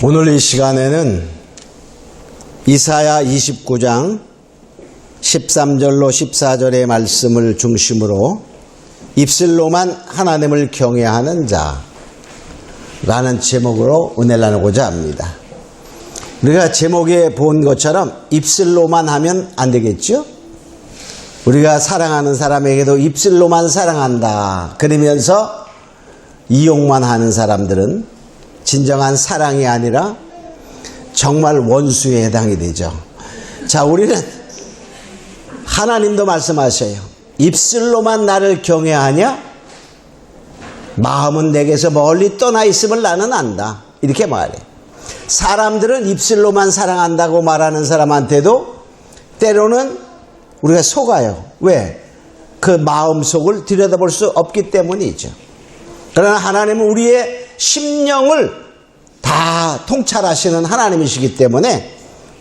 오늘 이 시간에는 이사야 29장 13절로 14절의 말씀을 중심으로 입술로만 하나님을 경외하는 자라는 제목으로 은혜를 나누고자 합니다. 우리가 제목에 본 것처럼 입술로만 하면 안 되겠죠? 우리가 사랑하는 사람에게도 입술로만 사랑한다 그러면서 이용만 하는 사람들은 진정한 사랑이 아니라 정말 원수에 해당이 되죠. 자, 우리는 하나님도 말씀하셔요. 입술로만 나를 경외하냐? 마음은 내게서 멀리 떠나 있음을 나는 안다. 이렇게 말해. 사람들은 입술로만 사랑한다고 말하는 사람한테도 때로는 우리가 속아요. 왜? 그 마음속을 들여다볼 수 없기 때문이죠. 그러나 하나님은 우리의 심령을 다 통찰하시는 하나님이시기 때문에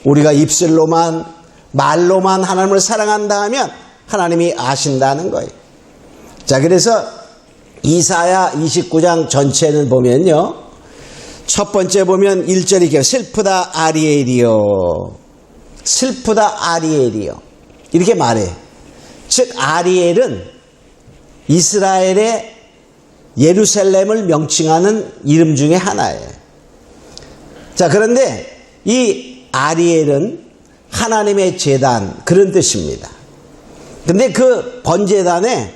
우리가 입술로만 말로만 하나님을 사랑한다 하면 하나님이 아신다는 거예요. 자, 그래서 이사야 29장 전체는 보면요, 첫 번째 보면 1절이 이렇게 슬프다 아리엘이여, 슬프다 아리엘이여 이렇게 말해. 즉 아리엘은 이스라엘의 예루살렘을 명칭하는 이름 중에 하나예요. 자, 그런데 이 아리엘은 하나님의 제단 그런 뜻입니다. 근데 그 번제단에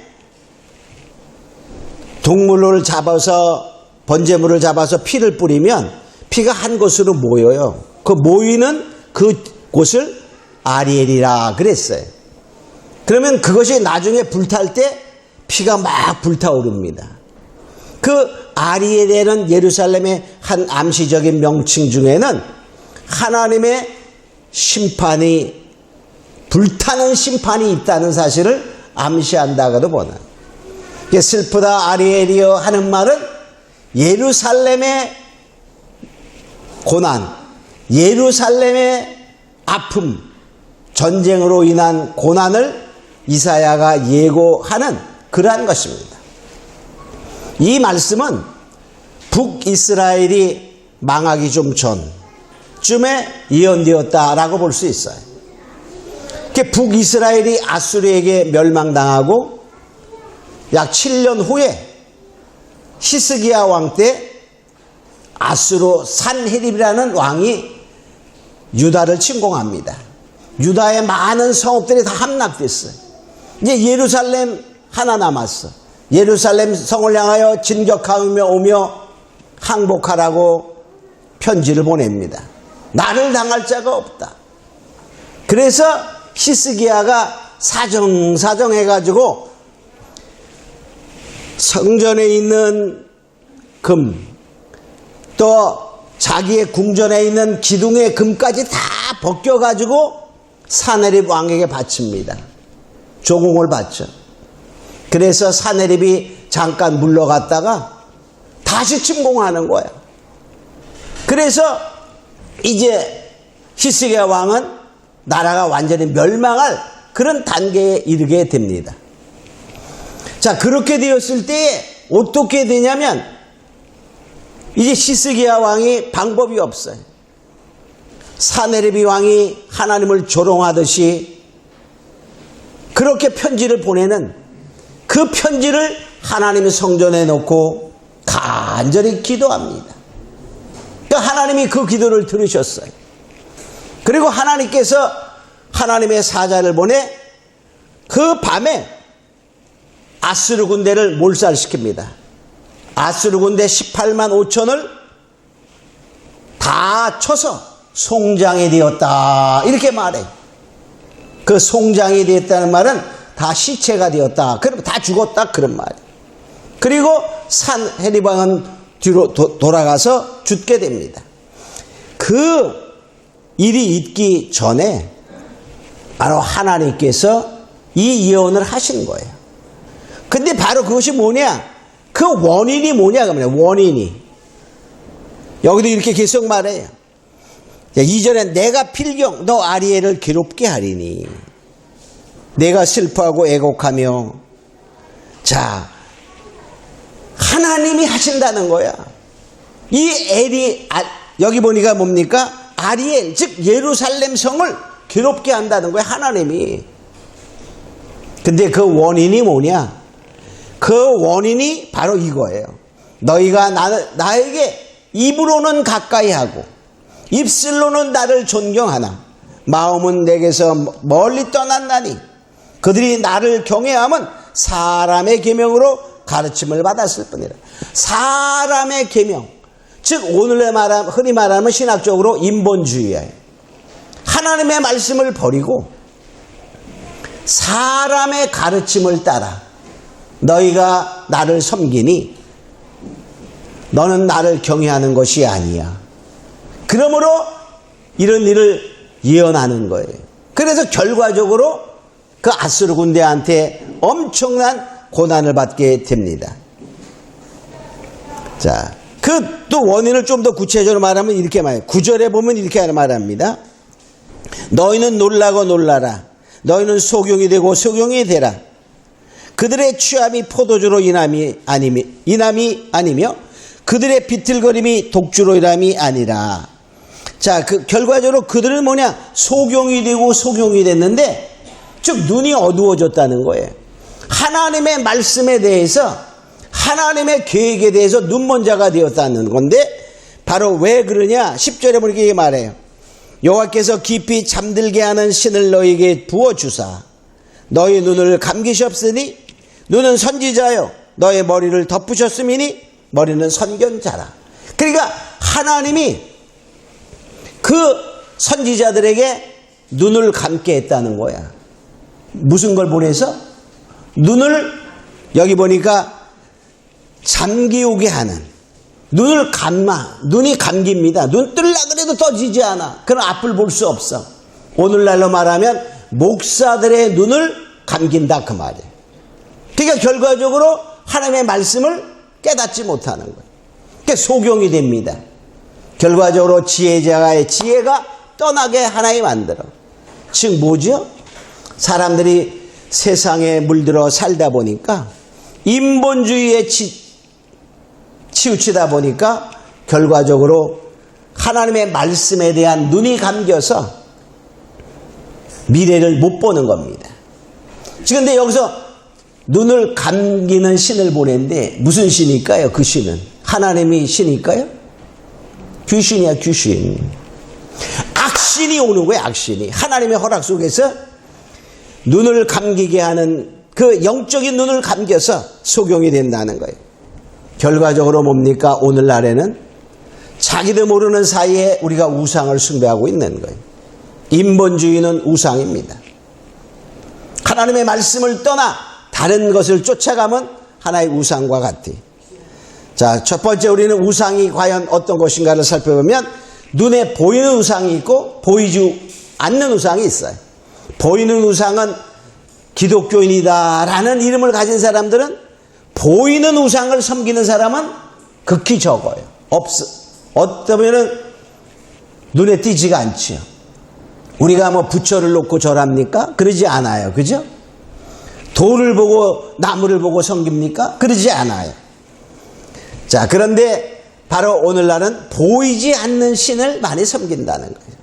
동물을 잡아서 번제물을 잡아서 피를 뿌리면 피가 한 곳으로 모여요. 그 모이는 그 곳을 아리엘이라 그랬어요. 그러면 그것이 나중에 불탈 때 피가 막 불타오릅니다. 그 아리엘에는 예루살렘의 한 암시적인 명칭 중에는 하나님의 심판이, 불타는 심판이 있다는 사실을 암시한다고도 보는. 슬프다 아리엘이여 하는 말은 예루살렘의 고난, 예루살렘의 아픔, 전쟁으로 인한 고난을 이사야가 예고하는 그러한 것입니다. 이 말씀은 북이스라엘이 망하기 좀 전쯤에 예언되었다라고 볼 수 있어요. 북이스라엘이 아수르에게 멸망당하고 약 7년 후에 히스기야 왕 때 아수르 산헤립이라는 왕이 유다를 침공합니다. 유다의 많은 성읍들이 다 함락됐어요. 이제 예루살렘 하나 남았어. 예루살렘 성을 향하여 진격하며 오며 항복하라고 편지를 보냅니다. 나를 당할 자가 없다. 그래서 히스기야가 사정해가지고 성전에 있는 금, 또 자기의 궁전에 있는 기둥의 금까지 다 벗겨가지고 산헤립 왕에게 바칩니다. 조공을 바쳐. 그래서 산헤립이 잠깐 물러갔다가 다시 침공하는 거야. 그래서 이제 히스기야 왕은 나라가 완전히 멸망할 그런 단계에 이르게 됩니다. 자, 그렇게 되었을 때에 어떻게 되냐면 이제 히스기야 왕이 방법이 없어요. 산헤립 왕이 하나님을 조롱하듯이 그렇게 편지를 보내는 그 편지를 하나님의 성전에 놓고 간절히 기도합니다. 그러니까 하나님이 그 기도를 들으셨어요. 그리고 하나님께서 하나님의 사자를 보내 그 밤에 아수르 군대를 몰살시킵니다. 아수르 군대 18만 5천을 다 쳐서 송장이 되었다 이렇게 말해. 그 송장이 되었다는 말은 다 시체가 되었다. 그럼 다 죽었다. 그런 말이에요. 그리고 산헤립 왕은 뒤로 돌아가서 죽게 됩니다. 그 일이 있기 전에 바로 하나님께서 이 예언을 하신 거예요. 근데 바로 그것이 뭐냐? 그 원인이 뭐냐? 그러면 원인이. 여기도 이렇게 계속 말해요. 2절에 내가 필경 너 아리엘을 괴롭게 하리니 내가 슬퍼하고 애곡하며. 자, 하나님이 하신다는 거야. 이 여기 보니까 뭡니까? 아리엘, 즉 예루살렘 성을 괴롭게 한다는 거예요, 하나님이. 근데 그 원인이 뭐냐? 그 원인이 바로 이거예요. 너희가 나에게 입으로는 가까이 하고 입술로는 나를 존경하나 마음은 내게서 멀리 떠났나니 그들이 나를 경외함은 사람의 계명으로 가르침을 받았을 뿐이라. 사람의 계명, 즉 오늘의 흔히 말하면 신학적으로 인본주의예요. 하나님의 말씀을 버리고 사람의 가르침을 따라 너희가 나를 섬기니 너는 나를 경외하는 것이 아니야. 그러므로 이런 일을 예언하는 거예요. 그래서 결과적으로 그 아수르 군대한테 엄청난 고난을 받게 됩니다. 자, 그 또 원인을 좀 더 구체적으로 말하면 이렇게 말해요. 9절에 보면 이렇게 말합니다. 너희는 놀라고 놀라라. 너희는 소경이 되고 소경이 되라. 그들의 취함이 포도주로 인함이 아니며 그들의 비틀거림이 독주로 인함이 아니라. 자, 그 결과적으로 그들은 뭐냐? 소경이 되고 소경이 됐는데, 즉 눈이 어두워졌다는 거예요. 하나님의 말씀에 대해서, 하나님의 계획에 대해서 눈먼 자가 되었다는 건데, 바로 왜 그러냐? 10절에 보니까 이게 말해요. 여호와께서 깊이 잠들게 하는 신을 너희에게 부어주사 너희 눈을 감기셨으니 눈은 선지자요 너의 머리를 덮으셨음이니 머리는 선견자라. 그러니까 하나님이 그 선지자들에게 눈을 감게 했다는 거야. 무슨 걸 보내서? 눈을 여기 보니까 잠기오게 하는, 눈을 눈이 감깁니다. 눈 뜰라 그래도 떠지지 않아. 그럼 앞을 볼 수 없어. 오늘날로 말하면 목사들의 눈을 감긴다 그 말이에요. 그러니까 결과적으로 하나님의 말씀을 깨닫지 못하는 거예요. 그러니까 소경이 됩니다. 결과적으로 지혜자의 지혜가 떠나게 하나님 만들어. 즉 뭐죠? 사람들이 세상에 물들어 살다 보니까 인본주의에 치우치다 보니까 결과적으로 하나님의 말씀에 대한 눈이 감겨서 미래를 못 보는 겁니다. 그런데 여기서 눈을 감기는 신을 보냈는데 무슨 신일까요? 그 신은 하나님이 신일까요? 귀신이야, 귀신. 악신이 오는 거예요, 악신이. 하나님의 허락 속에서 눈을 감기게 하는 그 영적인 눈을 감겨서 소경이 된다는 거예요. 결과적으로 뭡니까? 오늘날에는 자기도 모르는 사이에 우리가 우상을 숭배하고 있는 거예요. 인본주의는 우상입니다. 하나님의 말씀을 떠나 다른 것을 쫓아가면 하나의 우상과 같아. 자, 첫 번째 우리는 우상이 과연 어떤 것인가를 살펴보면 눈에 보이는 우상이 있고 보이지 않는 우상이 있어요. 보이는 우상은 기독교인이다라는 이름을 가진 사람들은 보이는 우상을 섬기는 사람은 극히 적어요. 어떠면은 눈에 띄지가 않죠. 우리가 뭐 부처를 놓고 절합니까? 그러지 않아요. 그죠? 돌을 보고 나무를 보고 섬깁니까? 그러지 않아요. 자, 그런데 바로 오늘날은 보이지 않는 신을 많이 섬긴다는 거예요.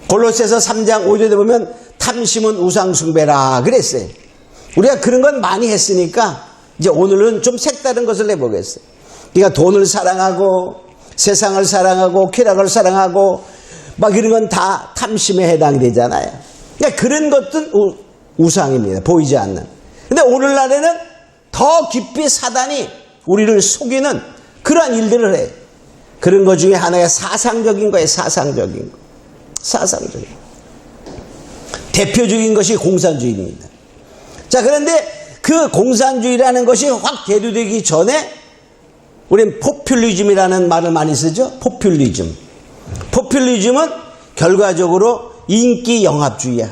골로새서 3장 5절에 보면 탐심은 우상숭배라 그랬어요. 우리가 그런 건 많이 했으니까 이제 오늘은 좀 색다른 것을 해보겠어요. 그러니까 돈을 사랑하고 세상을 사랑하고 쾌락을 사랑하고 막 이런 건 다 탐심에 해당이 되잖아요. 그러니까 그런 것들은 우상입니다. 보이지 않는. 근데 오늘날에는 더 깊이 사단이 우리를 속이는 그러한 일들을 해요. 그런 것 중에 하나가 사상적인 거예요. 사상적인 거. 사상적인 거. 대표적인 것이 공산주의입니다. 자, 그런데 그 공산주의라는 것이 확 대두되기 전에 우리는 포퓰리즘이라는 말을 많이 쓰죠. 포퓰리즘. 포퓰리즘은 결과적으로 인기 영합주의야.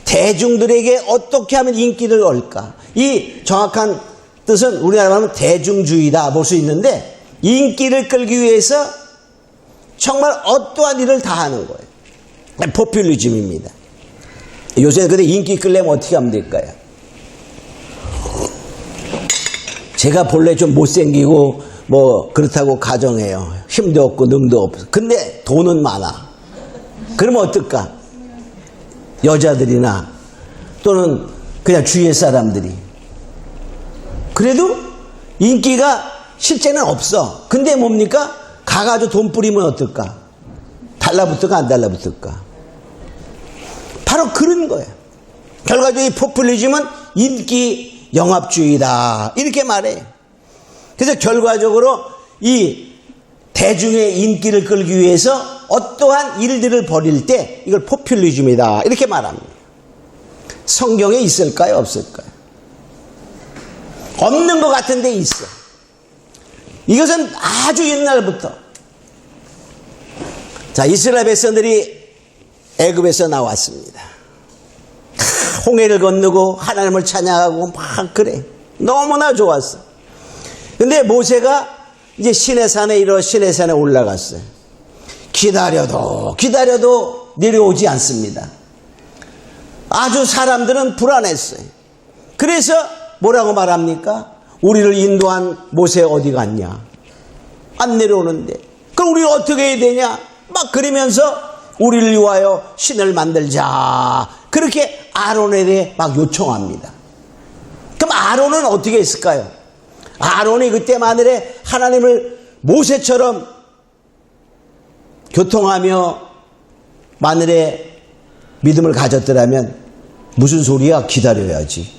대중들에게 어떻게 하면 인기를 얻을까? 이 정확한 뜻은 우리나라 말하면 대중주의다 볼 수 있는데 인기를 끌기 위해서 정말 어떠한 일을 다 하는 거예요. 포퓰리즘입니다. 요새 근데 인기 끌려면 어떻게 하면 될까요? 제가 본래 좀 못생기고 뭐 그렇다고 가정해요. 힘도 없고 능도 없어. 근데 돈은 많아. 그러면 어떨까? 여자들이나 또는 그냥 주위의 사람들이. 그래도 인기가 실제는 없어. 근데 뭡니까? 가가지고 돈 뿌리면 어떨까? 달라붙을까 안 달라붙을까? 바로 그런 거예요. 결과적으로 이 포퓰리즘은 인기 영합주의다. 이렇게 말해요. 그래서 결과적으로 이 대중의 인기를 끌기 위해서 어떠한 일들을 벌일 때 이걸 포퓰리즘이다. 이렇게 말합니다. 성경에 있을까요? 없을까요? 없는 것 같은데 있어. 이것은 아주 옛날부터. 자, 이스라엘 백성들이 애굽에서 나왔습니다. 홍해를 건너고 하나님을 찬양하고 막 그래. 너무나 좋았어. 근데 모세가 이제 시내산에 올라갔어요. 기다려도 내려오지 않습니다. 아주 사람들은 불안했어요. 그래서 뭐라고 말합니까? 우리를 인도한 모세 어디 갔냐? 안 내려오는데. 그럼 우리 어떻게 해야 되냐? 막 그러면서 우리를 위하여 신을 만들자. 그렇게 아론에 대해 막 요청합니다. 그럼 아론은 어떻게 했을까요? 아론이 그때 만일에 하나님을 모세처럼 교통하며 만일에 믿음을 가졌더라면 무슨 소리야? 기다려야지.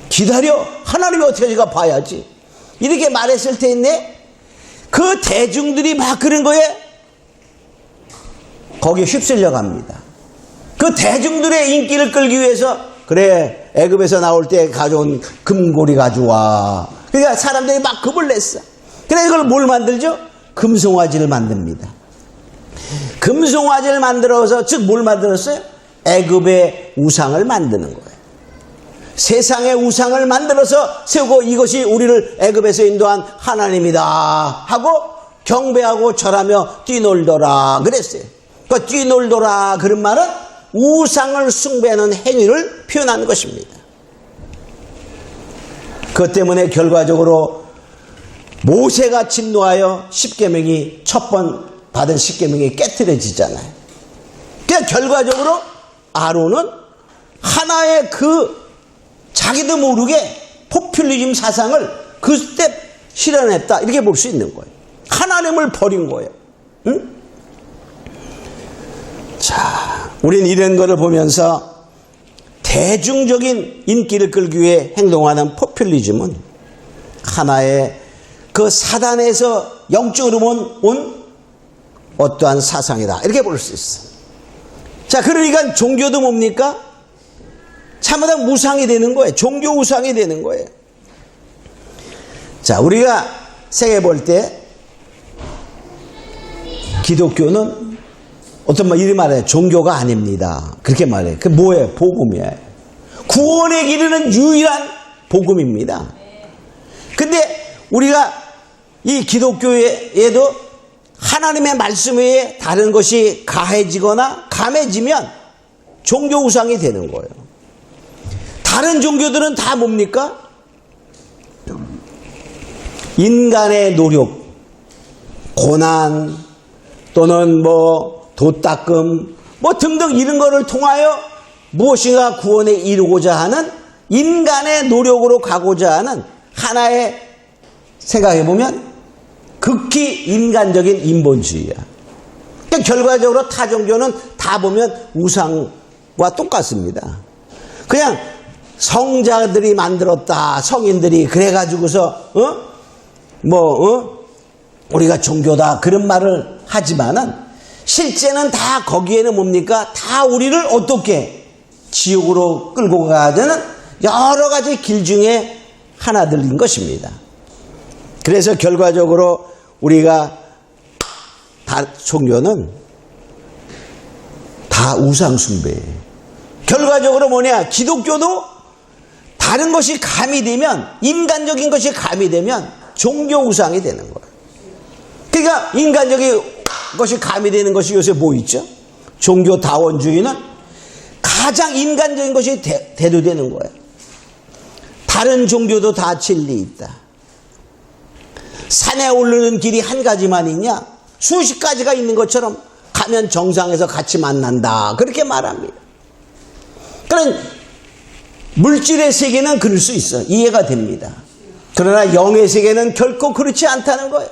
기다려? 하나님이 어떻게 하지가 봐야지. 이렇게 말했을 텐데 그 대중들이 막 그런 거에 거기에 휩쓸려 갑니다. 그 대중들의 인기를 끌기 위해서 그래 애굽에서 나올 때 가져온 금고리 가져와. 그러니까 사람들이 막 금을 냈어. 그래 이걸 뭘 만들죠? 금송아지를 만듭니다. 금송아지를 만들어서 즉 뭘 만들었어요? 애굽의 우상을 만드는 거예요. 세상의 우상을 만들어서 세우고 이것이 우리를 애굽에서 인도한 하나님이다 하고 경배하고 절하며 뛰놀더라 그랬어요. 그 뛰놀더라 그런 말은 우상을 숭배하는 행위를 표현하는 것입니다. 그것 때문에 결과적으로 모세가 진노하여 십계명이 첫 번 받은 십계명이 깨트려지잖아요. 그러니까 결과적으로 아론은 하나의 그 자기도 모르게 포퓰리즘 사상을 그때 실현했다 이렇게 볼 수 있는 거예요. 하나님을 버린 거예요. 응? 자, 우리는 이런 거를 보면서 대중적인 인기를 끌기 위해 행동하는 포퓰리즘은 하나의 그 사단에서 영적으로 온 어떠한 사상이다 이렇게 볼 수 있어요. 자, 그러니까 종교도 뭡니까? 참으로 우상이 되는 거예요. 종교 우상이 되는 거예요. 자, 우리가 생각해 볼 때 기독교는 어떤 말 이리 말해요. 종교가 아닙니다. 그렇게 말해요. 그게 뭐예요? 복음이에요. 구원에 이르는 유일한 복음입니다. 근데 우리가 이 기독교에도 하나님의 말씀 외에 다른 것이 가해지거나 감해지면 종교 우상이 되는 거예요. 다른 종교들은 다 뭡니까? 인간의 노력, 고난 또는 도닦음 등등 이런 거를 통하여 무엇인가 구원에 이루고자 하는 인간의 노력으로 가고자 하는 하나의 생각해보면 극히 인간적인 인본주의야. 그러니까 결과적으로 타 종교는 다 보면 우상과 똑같습니다. 그냥 성자들이 만들었다. 성인들이 그래가지고서 우리가 종교다 그런 말을 하지만은 실제는 다 거기에는 뭡니까? 다 우리를 어떻게 지옥으로 끌고 가자는 여러 가지 길 중에 하나들인 것입니다. 그래서 결과적으로 우리가 다 종교는 다 우상 숭배예요. 결과적으로 뭐냐? 기독교도 다른 것이 가미되면 인간적인 것이 가미되면 종교 우상이 되는 거예요. 그러니까 인간적인 것이 가미되는 것이 요새 뭐 있죠? 종교 다원주의는 가장 인간적인 것이 대두되는 거예요. 다른 종교도 다 진리 있다. 산에 오르는 길이 한 가지만 있냐? 수십 가지가 있는 것처럼 가면 정상에서 같이 만난다. 그렇게 말합니다. 그런 물질의 세계는 그럴 수 있어. 이해가 됩니다. 그러나 영의 세계는 결코 그렇지 않다는 거예요.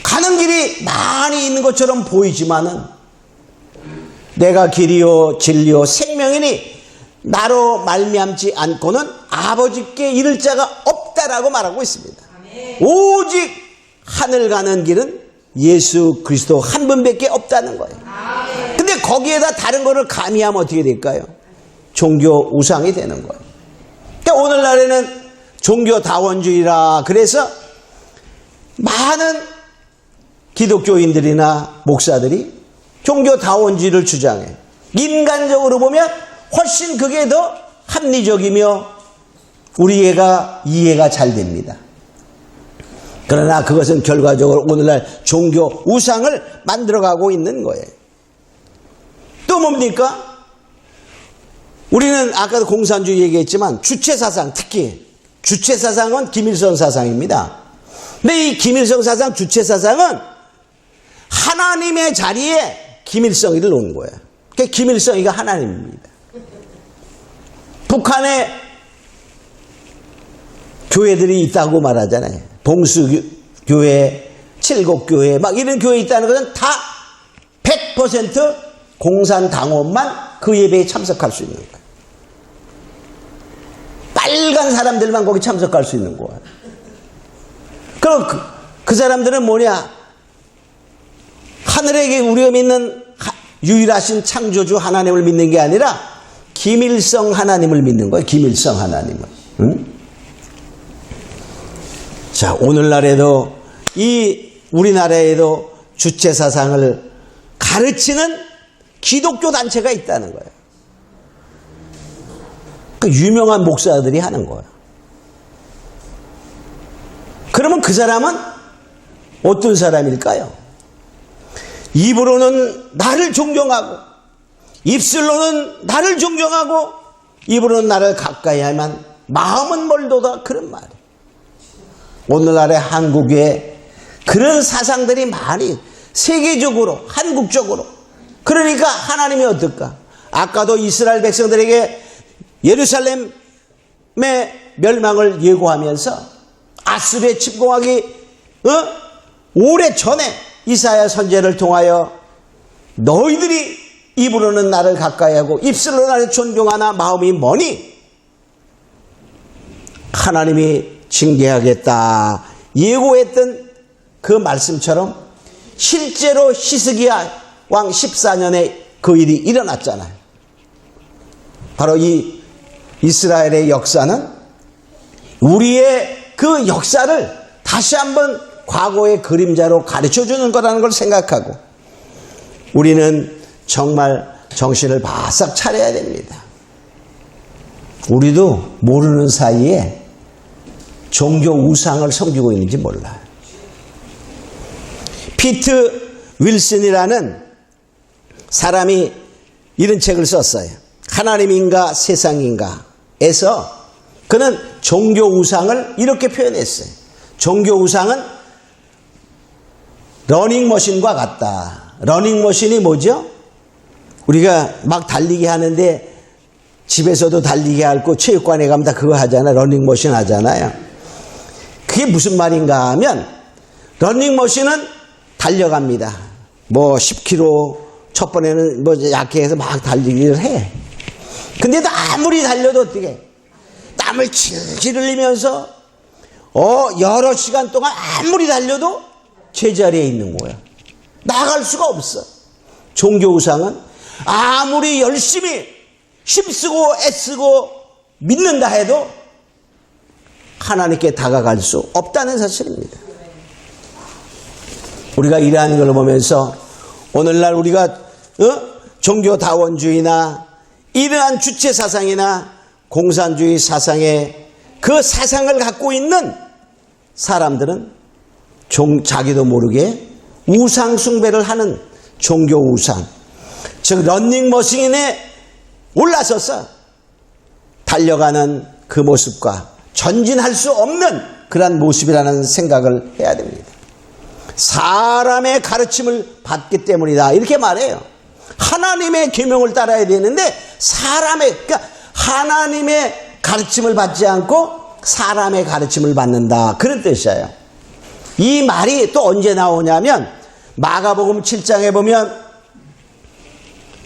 가는 길이 많이 있는 것처럼 보이지만은 내가 길이요 진리요 생명이니 나로 말미암지 않고는 아버지께 이를 자가 없다라고 말하고 있습니다. 오직 하늘 가는 길은 예수 그리스도 한 분밖에 없다는 거예요. 근데 거기에다 다른 거를 가미하면 어떻게 될까요? 종교 우상이 되는 거예요. 그러니까 오늘날에는 종교다원주의라 그래서 많은 기독교인들이나 목사들이 종교다원주의를 주장해. 인간적으로 보면 훨씬 그게 더 합리적이며 우리가 이해가 잘 됩니다. 그러나 그것은 결과적으로 오늘날 종교 우상을 만들어가고 있는 거예요. 또 뭡니까? 우리는 아까도 공산주의 얘기했지만 주체사상, 특히 주체사상은 김일성 사상입니다. 근데 이 김일성 사상, 주체사상은 하나님의 자리에 김일성이를 놓은 거예요. 그러니까 김일성이가 하나님입니다. 북한에 교회들이 있다고 말하잖아요. 봉수교회, 칠곡교회 막 이런 교회 있다는 것은 다 100% 공산당원만 그 예배에 참석할 수 있는 거예요. 빨간 사람들만 거기 참석할 수 있는 거예요. 그럼 그 사람들은 뭐냐? 하늘에 우리가 믿는 유일하신 창조주 하나님을 믿는 게 아니라 김일성 하나님을 믿는 거예요. 김일성 하나님을. 응? 자, 오늘날에도 이 우리나라에도 주체사상을 가르치는 기독교 단체가 있다는 거예요. 그 유명한 목사들이 하는 거예요. 그러면 그 사람은 어떤 사람일까요? 입으로는 나를 존경하고 입술로는 나를 존경하고 입으로는 나를 가까이 하면 마음은 멀도다. 그런 말이에요. 오늘날의 한국에 그런 사상들이 많이 세계적으로 한국적으로 그러니까 하나님이 어떨까? 아까도 이스라엘 백성들에게 예루살렘의 멸망을 예고하면서 아수르에 침공하기 오래 전에 이사야 선지자를 통하여 너희들이 입으로는 나를 가까이 하고 입술로 나를 존경하나 마음이 머니 하나님이 징계하겠다 예고했던 그 말씀처럼 실제로 히스기야 왕 14년에 그 일이 일어났잖아요. 바로 이 이스라엘의 역사는 우리의 그 역사를 다시 한번 과거의 그림자로 가르쳐주는 거라는 걸 생각하고 우리는 정말 정신을 바싹 차려야 됩니다. 우리도 모르는 사이에 종교 우상을 섬기고 있는지 몰라요. 피트 윌슨이라는 사람이 이런 책을 썼어요. 하나님인가 세상인가 에서 그는 종교 우상을 이렇게 표현했어요. 종교 우상은 러닝머신과 같다. 러닝머신이 뭐죠? 우리가 막 달리기 하는데 집에서도 달리기 하고 체육관에 가면 다 그거 하잖아요. 러닝머신 하잖아요. 그게 무슨 말인가 하면 러닝머신은 달려갑니다. 뭐 10km 첫 번에는 뭐 약해서 막 달리기를 해. 근데도 아무리 달려도 어떻게 땀을 질질 흘리면서 여러 시간 동안 아무리 달려도 제자리에 있는 거야. 나갈 수가 없어. 종교 우상은 아무리 열심히 힘쓰고 애쓰고 믿는다 해도 하나님께 다가갈 수 없다는 사실입니다. 우리가 이러한 걸 보면서 오늘날 우리가 종교다원주의나 이러한 주체사상이나 공산주의 사상의 그 사상을 갖고 있는 사람들은 자기도 모르게 우상숭배를 하는 종교 우상, 즉 러닝머신에 올라서서 달려가는 그 모습과 전진할 수 없는 그러한 모습이라는 생각을 해야 됩니다. 사람의 가르침을 받기 때문이다. 이렇게 말해요. 하나님의 계명을 따라야 되는데 그러니까 하나님의 가르침을 받지 않고 사람의 가르침을 받는다. 그런 뜻이에요. 이 말이 또 언제 나오냐면 마가복음 7장에 보면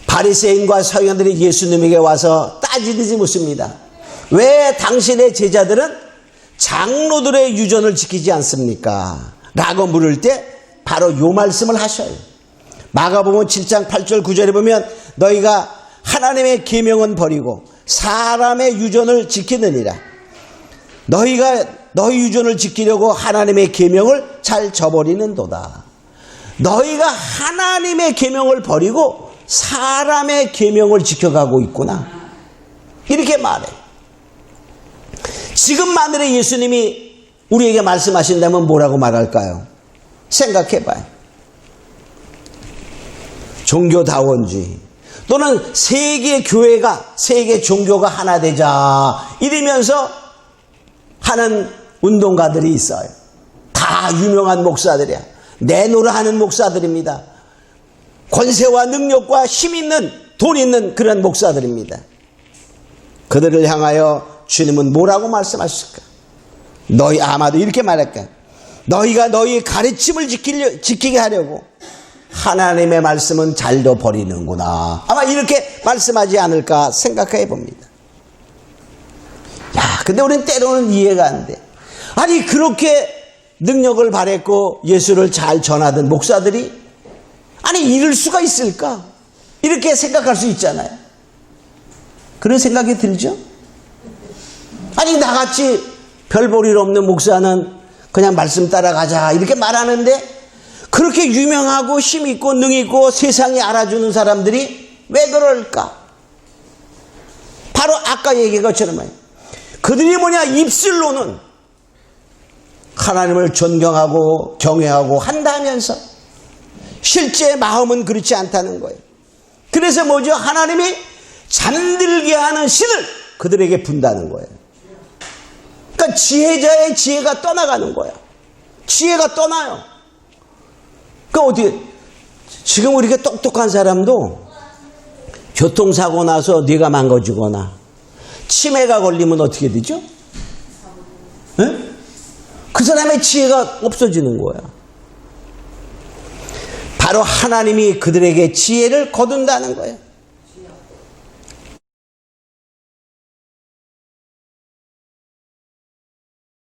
바리새인과 서기관들이 예수님에게 와서 따지듯이 묻습니다. 왜 당신의 제자들은 장로들의 유전을 지키지 않습니까? 라고 물을 때 바로 요 말씀을 하셔요. 마가복음 7장 8절 9절에 보면 너희가 하나님의 계명은 버리고 사람의 유전을 지키느니라. 너희가 너희 유전을 지키려고 하나님의 계명을 잘 저버리는도다. 너희가 하나님의 계명을 버리고 사람의 계명을 지켜가고 있구나. 이렇게 말해. 지금 만일에 예수님이 우리에게 말씀하신다면 뭐라고 말할까요? 생각해봐요. 종교다원주의 또는 세계 교회가 세계 종교가 하나 되자 이러면서 하는 운동가들이 있어요. 다 유명한 목사들이야. 내노라 하는 목사들입니다. 권세와 능력과 힘 있는 돈 있는 그런 목사들입니다. 그들을 향하여 주님은 뭐라고 말씀하실까? 너희 아마도 이렇게 말할까? 너희가 너희 가르침을 지키게 하려고 하나님의 말씀은 잘도 버리는구나. 아마 이렇게 말씀하지 않을까 생각해 봅니다. 야, 근데 우리는 때로는 이해가 안 돼. 아니 그렇게 능력을 발했고 예수를 잘 전하던 목사들이 아니 이럴 수가 있을까? 이렇게 생각할 수 있잖아요. 그런 생각이 들죠? 아니 나같이 별 볼 일 없는 목사는 그냥 말씀 따라가자 이렇게 말하는데 그렇게 유명하고 힘 있고 능 있고 세상이 알아주는 사람들이 왜 그럴까? 바로 아까 얘기한 것처럼 그들이 뭐냐? 입술로는 하나님을 존경하고 경외하고 한다면서 실제 마음은 그렇지 않다는 거예요. 그래서 뭐죠? 하나님이 잠들게 하는 신을 그들에게 분다는 거예요. 그러니까 지혜자의 지혜가 떠나가는 거야. 지혜가 떠나요. 그러니까 어떻게 지금 우리가 똑똑한 사람도 교통사고 나서 뇌가 망가지거나 치매가 걸리면 어떻게 되죠? 네? 그 사람의 지혜가 없어지는 거야. 바로 하나님이 그들에게 지혜를 거둔다는 거예요.